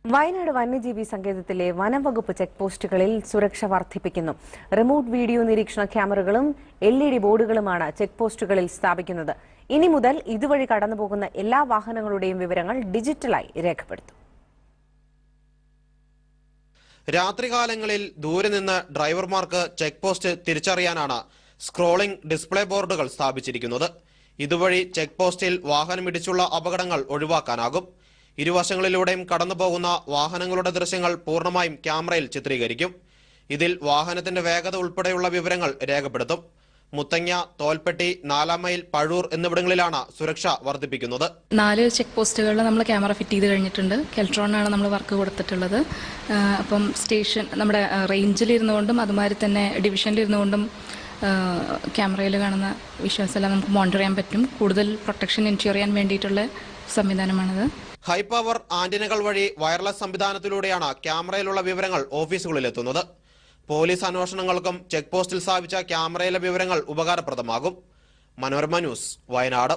വയനാട് വന്യജീവി സങ്കേതത്തിലെ വനംവകുപ്പ് ചെക്ക് പോസ്റ്റുകളിൽ സുരക്ഷ വർദ്ധിപ്പിക്കുന്നു. റിമോട്ട് വീഡിയോ നിരീക്ഷണ ക്യാമറകളും LED ബോർഡുകളുമാണ് ചെക്ക് പോസ്റ്റുകളിൽ സ്ഥാപിക്കുന്നത്. ഇനി മുതൽ ഇതുവഴി കടന്നുപോകുന്ന എല്ലാ വാഹനങ്ങളുടെയും വിവരങ്ങൾ ഡിജിറ്റലായി രേഖപ്പെടുത്തും. രാത്രികാലങ്ങളിൽ ദൂരെ നിന്ന് ഡ്രൈവർമാർക്ക് ചെക്ക് പോസ്റ്റ് തിരിച്ചറിയാനാണ് സ്ക്രോളിംഗ് ഡിസ്പ്ലേ ബോർഡുകൾ സ്ഥാപിച്ചിരിക്കുന്നത്. ഇതുവഴി ചെക്ക് പോസ്റ്റിൽ വാഹനമിടിച്ചുള്ള അപകടങ്ങൾ ഒഴിവാക്കാനാകും. ഇരുവശങ്ങളിലൂടെയും കടന്നുപോകുന്ന വാഹനങ്ങളുടെ ദൃശ്യങ്ങൾ പൂർണ്ണമായും ക്യാമറയിൽ ചിത്രീകരിക്കും. ഇതിൽ വാഹനത്തിന്റെ വേഗത ഉൾപ്പെടെയുള്ള വിവരങ്ങൾ രേഖപ്പെടുത്തും. മുത്തങ്ങ, തോൽപ്പെട്ടി, 4 മൈൽ, പഴൂർ എന്നിവിടങ്ങളിലാണ് സുരക്ഷ വർദ്ധിപ്പിക്കുന്നത്. 4 ചെക്ക് പോസ്റ്റുകളിൽ നമ്മൾ ക്യാമറ ഫിറ്റ് ചെയ്ത് കഴിഞ്ഞിട്ടുണ്ട്. കെൽട്രോണാണ് നമ്മൾ വർക്ക് കൊടുത്തിട്ടുള്ളത്. അപ്പം സ്റ്റേഷൻ നമ്മുടെ റേഞ്ചിലിരുന്നുകൊണ്ടും അതുമാതിരി തന്നെ ഡിവിഷനിലിരുന്നുകൊണ്ടും ക്യാമറയിൽ കാണുന്ന വിഷ്വൽസ് എല്ലാം നമുക്ക് മോണിറ്റർ ചെയ്യാൻ പറ്റും. കൂടുതൽ പ്രൊട്ടക്ഷൻ എൻഷുർ ചെയ്യാൻ വേണ്ടിയിട്ടുള്ള സംവിധാനമാണിത്. ഹൈ പവർ ആന്റിനകൾ വഴി വയർലെസ് സംവിധാനത്തിലൂടെയാണ് ക്യാമറയിലുള്ള വിവരങ്ങൾ ഓഫീസുകളിൽ എത്തുന്നത്. പോലീസ് അന്വേഷണങ്ങൾക്കും ചെക്ക് പോസ്റ്റിൽ സ്ഥാപിച്ച ക്യാമറയിലെ വിവരങ്ങൾ ഉപകാരപ്രദമാകും. മനോരമ ന്യൂസ്, വയനാട്.